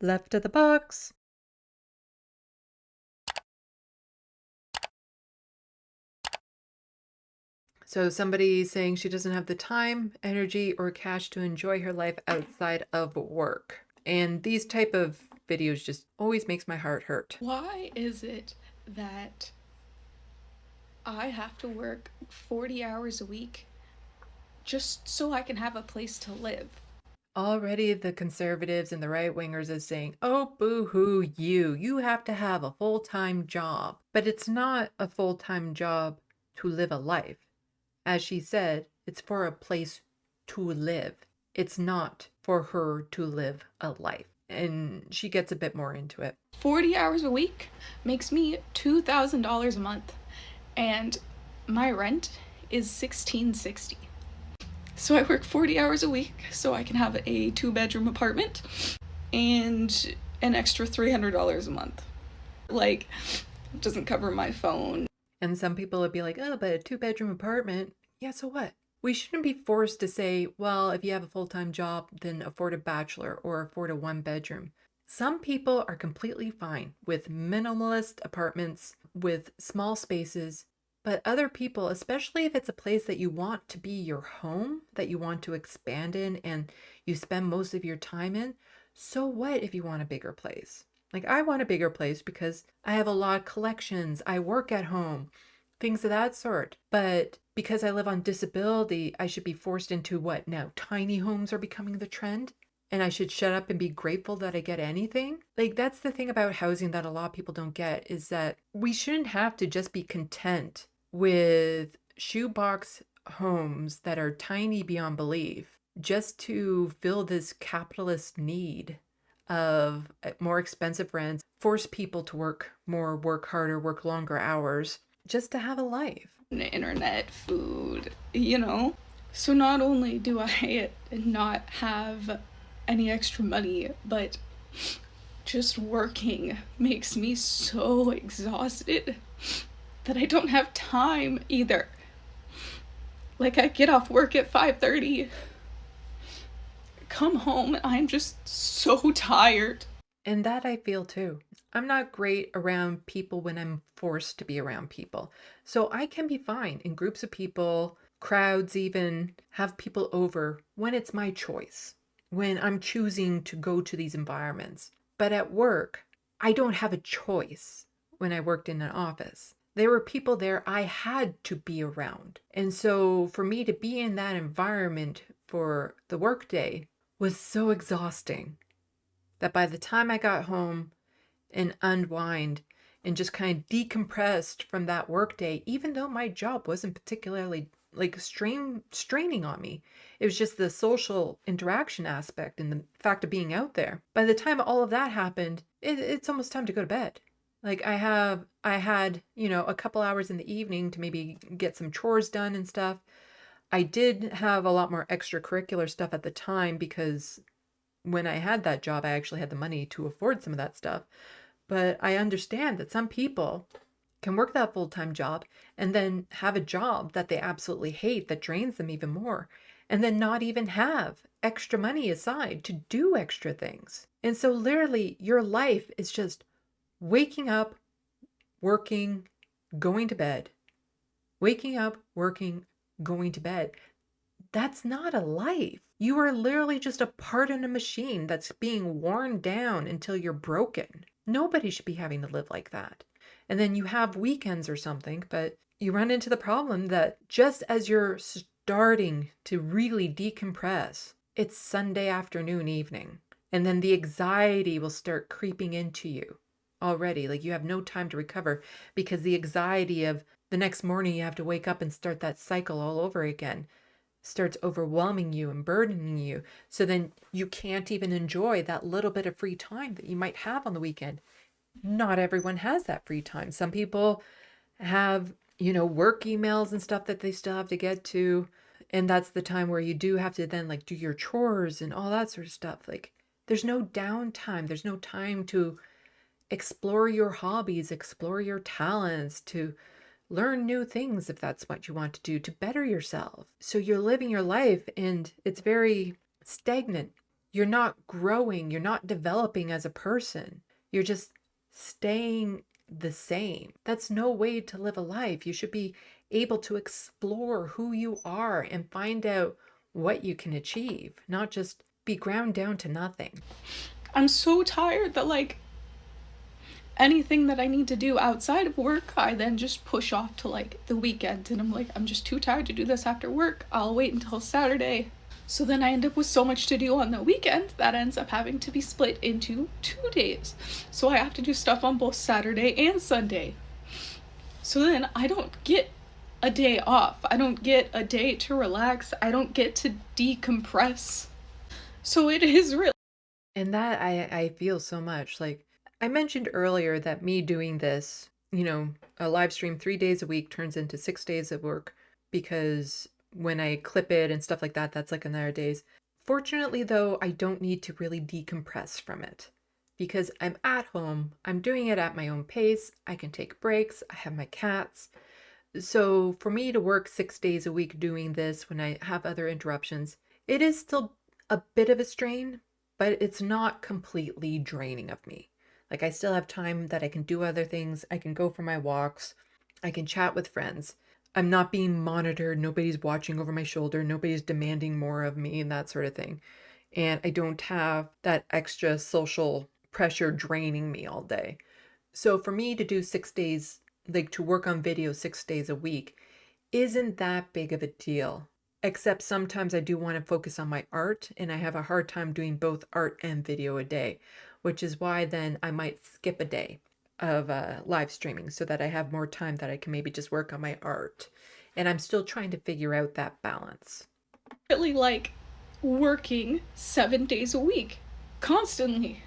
Left of the box. So somebody saying she doesn't have the time, energy, or cash to enjoy her life outside of work. And these type of videos just always makes my heart hurt. Why is it that I have to work 40 hours a week just so I can have a place to live? Already the conservatives and the right-wingers is saying, oh, boo-hoo, you have to have a full-time job. But it's not a full-time job to live a life. As she said, it's for a place to live. It's not for her to live a life. And she gets a bit more into it. 40 hours a week makes me $2,000 a month, and my rent is $1,660. So I work 40 hours a week so I can have a 2-bedroom apartment and an extra $300 a month. Like, it doesn't cover my phone. And some people would be like, oh, but a 2-bedroom apartment, yeah, so what? We shouldn't be forced to say, well, if you have a full-time job, then afford a bachelor or afford a 1-bedroom. Some people are completely fine with minimalist apartments with small spaces, but other people, especially if it's a place that you want to be your home, that you want to expand in and you spend most of your time in, so what if you want a bigger place? Like, I want a bigger place because I have a lot of collections, I work at home, things of that sort. But because I live on disability, I should be forced into what now? Tiny homes are becoming the trend? And I should shut up and be grateful that I get anything? Like, that's the thing about housing that a lot of people don't get, is that we shouldn't have to just be content with shoebox homes that are tiny beyond belief just to fill this capitalist need of more expensive rents, force people to work more, work harder, work longer hours just to have a life. Internet, food, you know? So not only do I not have any extra money, but just working makes me so exhausted that I don't have time either. Like, I get off work at 5:30, come home, and I'm just so tired. And that I feel too. I'm not great around people when I'm forced to be around people. So I can be fine in groups of people, crowds even, have people over when it's my choice, when I'm choosing to go to these environments. But at work, I don't have a choice when I worked in an office. There were people there I had to be around. And so for me to be in that environment for the workday was so exhausting that by the time I got home and unwind and just kind of decompressed from that workday, even though my job wasn't particularly like straining on me, it was just the social interaction aspect and the fact of being out there. By the time all of that happened, it's almost time to go to bed. Like, I had, a couple hours in the evening to maybe get some chores done and stuff. I did have a lot more extracurricular stuff at the time because when I had that job, I actually had the money to afford some of that stuff. But I understand that some people can work that full-time job and then have a job that they absolutely hate that drains them even more, and then not even have extra money aside to do extra things. And so literally your life is just waking up, working, going to bed, waking up, working, going to bed. That's not a life. You are literally just a part in a machine that's being worn down until you're broken. Nobody should be having to live like that. And then you have weekends or something, but you run into the problem that just as you're starting to really decompress, it's Sunday afternoon, evening. And then the anxiety will start creeping into you already. Like, you have no time to recover because the anxiety of the next morning you have to wake up and start that cycle all over again starts overwhelming you and burdening you. So then you can't even enjoy that little bit of free time that you might have on the weekend. Not everyone has that free time. Some people have, work emails and stuff that they still have to get to. And that's the time where you do have to then like do your chores and all that sort of stuff. Like, there's no downtime. There's no time to explore your hobbies, explore your talents, to learn new things if that's what you want to do to better yourself. So you're living your life and it's very stagnant. you're not growing, you're not developing as a person. You're just staying the same. That's no way to live a life. You should be able to explore who you are and find out what you can achieve, not just be ground down to nothing. I'm so tired that, like, anything that I need to do outside of work, I then just push off to, like, the weekend. And I'm like, I'm just too tired to do this after work. I'll wait until Saturday. So then I end up with so much to do on the weekend that ends up having to be split into 2 days. So I have to do stuff on both Saturday and Sunday. So then I don't get a day off. I don't get a day to relax. I don't get to decompress. So it is really. And that I feel so much. Like I mentioned earlier that me doing this, a live stream 3 days a week turns into 6 days of work because when I clip it and stuff like that, that's like another days. Fortunately, though, I don't need to really decompress from it because I'm at home. I'm doing it at my own pace. I can take breaks. I have my cats. So for me to work 6 days a week doing this when I have other interruptions, it is still a bit of a strain, but it's not completely draining of me. Like I still have time that I can do other things. I can go for my walks. I can chat with friends. I'm not being monitored. Nobody's watching over my shoulder. Nobody's demanding more of me and that sort of thing. And I don't have that extra social pressure draining me all day. So for me to do 6 days, like to work on video 6 days a week, isn't that big of a deal. Except sometimes I do want to focus on my art, and I have a hard time doing both art and video a day, which is why then I might skip a day of live streaming so that I have more time that I can maybe just work on my art. And I'm still trying to figure out that balance. Really like working 7 days a week constantly.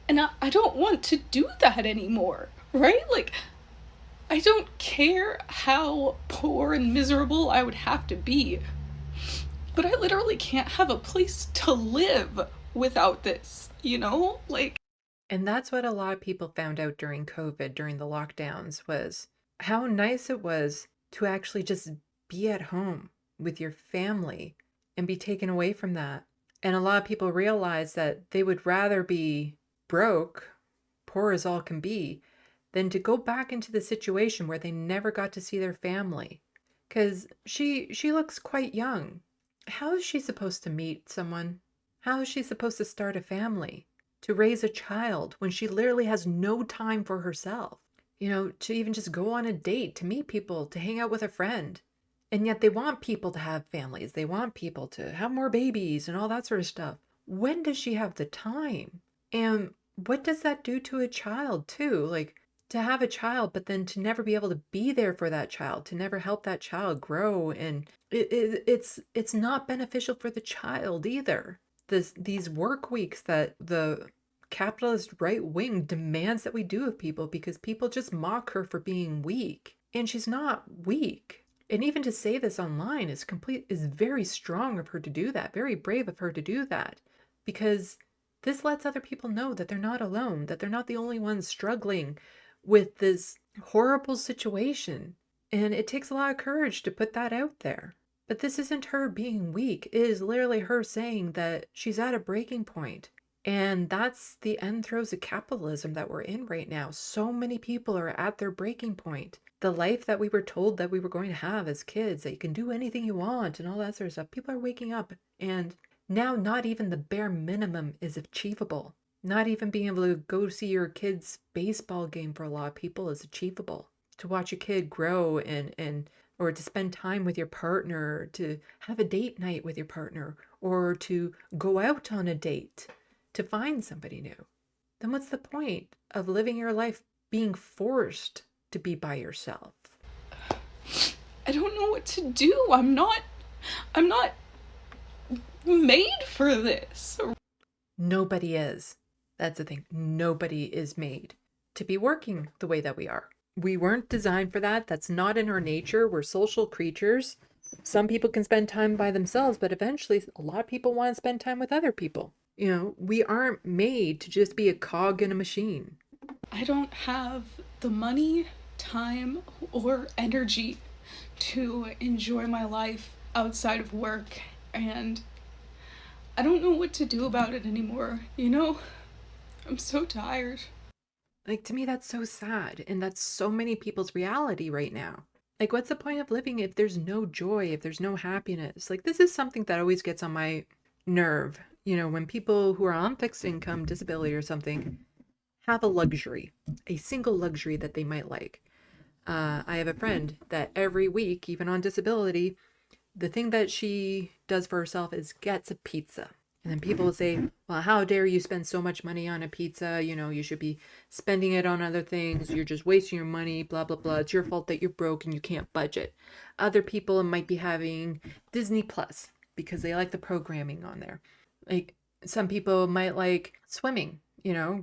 And I don't want to do that anymore, right? Like, I don't care how poor and miserable I would have to be, but I literally can't have a place to live without this, Like, And that's what a lot of people found out during COVID, during the lockdowns, was how nice it was to actually just be at home with your family and be taken away from that. And a lot of people realized that they would rather be broke, poor as all can be, than to go back into the situation where they never got to see their family. Because she looks quite young. How is she supposed to meet someone? How is she supposed to start a family? To raise a child when she literally has no time for herself, to even just go on a date, to meet people, to hang out with a friend. And yet they want people to have families. They want people to have more babies and all that sort of stuff. When does she have the time? And what does that do to a child too? Like to have a child, but then to never be able to be there for that child, to never help that child grow. And it's not beneficial for the child either. These work weeks that the capitalist right wing demands that we do of people because people just mock her for being weak. And she's not weak. And even to say this online is very strong of her to do that, very brave of her to do that. Because this lets other people know that they're not alone, that they're not the only ones struggling with this horrible situation. And it takes a lot of courage to put that out there. But this isn't her being weak. It is literally her saying that she's at a breaking point. And that's the end throes of capitalism that we're in right now. So many people are at their breaking point. The life that we were told that we were going to have as kids, that you can do anything you want and all that sort of stuff. People are waking up, and now not even the bare minimum is achievable. Not even being able to go see your kid's baseball game for a lot of people is achievable. To watch a kid grow and or to spend time with your partner, to have a date night with your partner, or to go out on a date, to find somebody new. Then what's the point of living your life being forced to be by yourself? I don't know what to do. I'm not made for this. Nobody is. That's the thing. Nobody is made to be working the way that we are. We weren't designed for that. That's not in our nature. We're social creatures. Some people can spend time by themselves, but eventually a lot of people want to spend time with other people. We aren't made to just be a cog in a machine. I don't have the money, time, or energy to enjoy my life outside of work, and I don't know what to do about it anymore, you know? I'm so tired. Like, to me, that's so sad. And that's so many people's reality right now. Like, what's the point of living if there's no joy, if there's no happiness? Like, this is something that always gets on my nerve. When people who are on fixed income, disability, or something have a luxury, a single luxury that they might like. I have a friend that every week, even on disability, the thing that she does for herself is gets a pizza. And then people will say, well, how dare you spend so much money on a pizza? You should be spending it on other things. You're just wasting your money, blah, blah, blah. It's your fault that you're broke and you can't budget. Other people might be having Disney Plus because they like the programming on there. Like, some people might like swimming,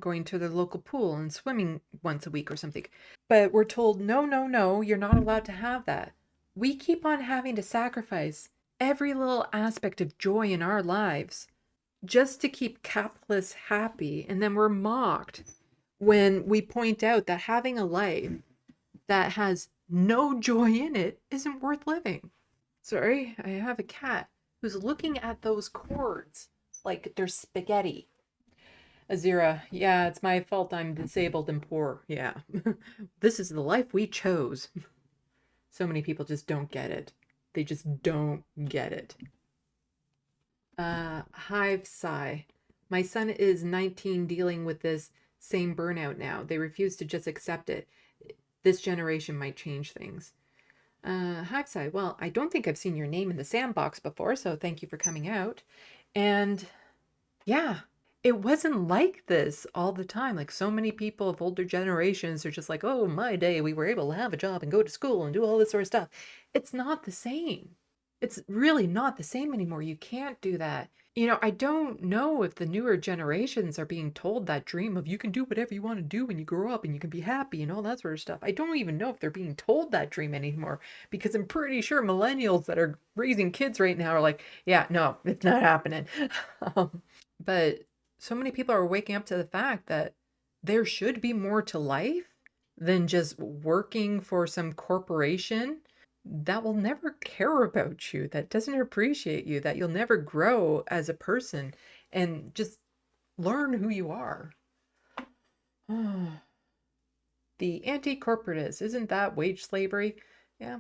going to their local pool and swimming once a week or something. But we're told, no, no, no, you're not allowed to have that. We keep on having to sacrifice every little aspect of joy in our lives just to keep capitalists happy. And then we're mocked when we point out that having a life that has no joy in it isn't worth living. Sorry, I have a cat who's looking at those cords like they're spaghetti. Azira, yeah, it's my fault I'm disabled and poor. Yeah. This is the life we chose. So many people just don't get it. They just don't get it. Hive sigh. My son is 19 dealing with this same burnout now. They refuse to just accept it. This generation might change things. Hive sigh. Well, I don't think I've seen your name in the sandbox before, so thank you for coming out. And yeah, it wasn't like this all the time. Like, so many people of older generations are just like, oh, my day, we were able to have a job and go to school and do all this sort of stuff. It's not the same. It's really not the same anymore. You can't do that. I don't know if the newer generations are being told that dream of you can do whatever you want to do when you grow up and you can be happy and all that sort of stuff. I don't even know if they're being told that dream anymore, because I'm pretty sure millennials that are raising kids right now are like, yeah, no, it's not happening. But so many people are waking up to the fact that there should be more to life than just working for some corporation that will never care about you, that doesn't appreciate you, that you'll never grow as a person and just learn who you are. The anti-corporatist, isn't that wage slavery? Yeah,